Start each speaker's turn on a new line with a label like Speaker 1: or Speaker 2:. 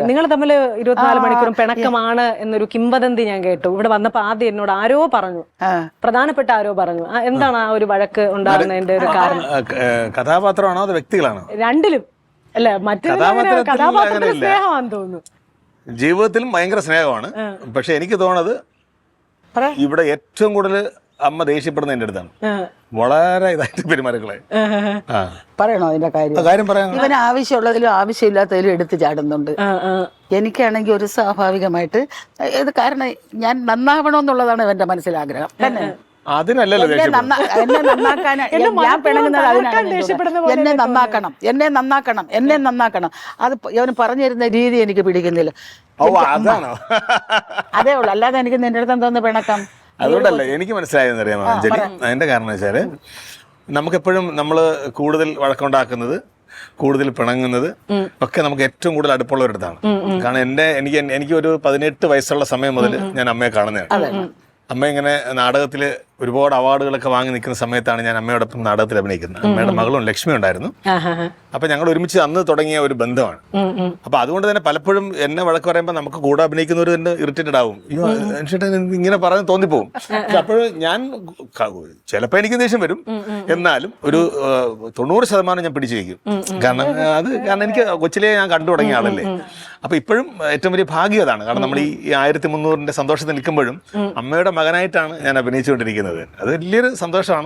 Speaker 1: നിങ്ങൾ തമ്മിൽ 24 മണിക്കൂറും പിണക്കമാണ് എന്നൊരു കിംവദന്തി ഞാൻ കേട്ടു. ഇവിടെ വന്നപ്പോ ആദ്യം എന്നോട് ആരോ പറഞ്ഞു, പ്രധാനപ്പെട്ട ആരോ പറഞ്ഞു. എന്താണ് ആ ഒരു വഴക്ക് ഉണ്ടാകുന്നതിന്റെ ഒരു കാരണം?
Speaker 2: കഥാപാത്രമാണോ അത് വ്യക്തികളാണോ?
Speaker 1: രണ്ടിലും അല്ല, മറ്റു കഥാപാത്രത്തിന് സ്നേഹമാണെന്ന് തോന്നുന്നു.
Speaker 2: ജീവിതത്തിലും ഭയങ്കര സ്നേഹമാണ്. പക്ഷെ എനിക്ക് തോന്നുന്നത് ഇവിടെ ഏറ്റവും കൂടുതൽ അമ്മ ദേഷ്യപ്പെടുന്ന എന്റെ അടുത്താണ്. വളരെ ഇതായിട്ട് പെരുമാറുകളെ
Speaker 3: പറയണോ അതിന്റെ കാര്യം പറയാം. ഇവന് ആവശ്യമുള്ളതിലും ആവശ്യമില്ലാത്തതിലും എടുത്തു ചാടുന്നുണ്ട്. എനിക്കാണെങ്കിൽ ഒരു സ്വാഭാവികമായിട്ട് ഇത് കാരണം ഞാൻ നന്നാവണമെന്നുള്ളതാണ് ഇവന്റെ മനസ്സിലാഗ്രഹം തന്നെ.
Speaker 2: അതിനല്ലല്ലോ
Speaker 3: എന്നെ നന്നാക്കാൻ ഞാൻ പിണങ്ങുന്നത് അതിനാണ്. എന്നെ നന്നാക്കണം. അത് അവന് പറഞ്ഞു തരുന്ന രീതി എനിക്ക് പിടിക്കുന്നില്ല. അതേ ഉള്ളു, അല്ലാതെ എനിക്ക് നിന്റെ അടുത്ത് എന്തോന്ന് പിണക്കം.
Speaker 2: അതുകൊണ്ടല്ല എനിക്ക് മനസ്സിലായെന്ന് അറിയാമോ അഞ്ജലി. അതിന്റെ കാരണം വെച്ചാല് നമുക്കെപ്പോഴും നമ്മൾ കൂടുതൽ വഴക്കുണ്ടാക്കുന്നത്, കൂടുതൽ പിണങ്ങുന്നത് ഒക്കെ നമുക്ക് ഏറ്റവും കൂടുതൽ അടുപ്പുള്ളവരടുത്താണ്. കാരണം എനിക്ക് ഒരു 18 വയസ്സുള്ള സമയം മുതൽ ഞാൻ അമ്മയെ കാണുന്നതാണ്. അമ്മ ഇങ്ങനെ നാടകത്തിൽ ഒരുപാട് അവാർഡുകളൊക്കെ വാങ്ങി നിൽക്കുന്ന സമയത്താണ് ഞാൻ അമ്മയോടൊപ്പം നാടകത്തിൽ അഭിനയിക്കുന്നത്. അമ്മയുടെ മകളും ലക്ഷ്മി ഉണ്ടായിരുന്നു. അപ്പൊ ഞങ്ങൾ ഒരുമിച്ച് അന്ന് തുടങ്ങിയ ഒരു ബന്ധമാണ്. അപ്പൊ അതുകൊണ്ട് തന്നെ പലപ്പോഴും എന്നെ വഴക്ക് പറയുമ്പോൾ നമുക്ക് കൂടെ അഭിനയിക്കുന്നവർ തന്നെ ഇറിറ്റേറ്റഡ് ആവും. ഇങ്ങനെ പറഞ്ഞ് തോന്നിപ്പോവും. പക്ഷെ അപ്പോഴും ഞാൻ ചിലപ്പോൾ എനിക്ക് ദേഷ്യം വരും, എന്നാലും ഒരു 90% ഞാൻ പിടിച്ചു വയ്ക്കും. കാരണം എനിക്ക് കൊച്ചിലെ ഞാൻ കണ്ടു തുടങ്ങിയ ആളല്ലേ. അപ്പൊ ഇപ്പോഴും ഏറ്റവും വലിയ ഭാഗ്യം അതാണ്. കാരണം നമ്മൾ ഈ 1300-ന്റെ സന്തോഷത്തിൽ നിൽക്കുമ്പോഴും അമ്മയുടെ മകനായിട്ടാണ് ഞാൻ അഭിനയിച്ചുകൊണ്ടിരിക്കുന്നത്. അത് വലിയൊരു സന്തോഷമാണ്.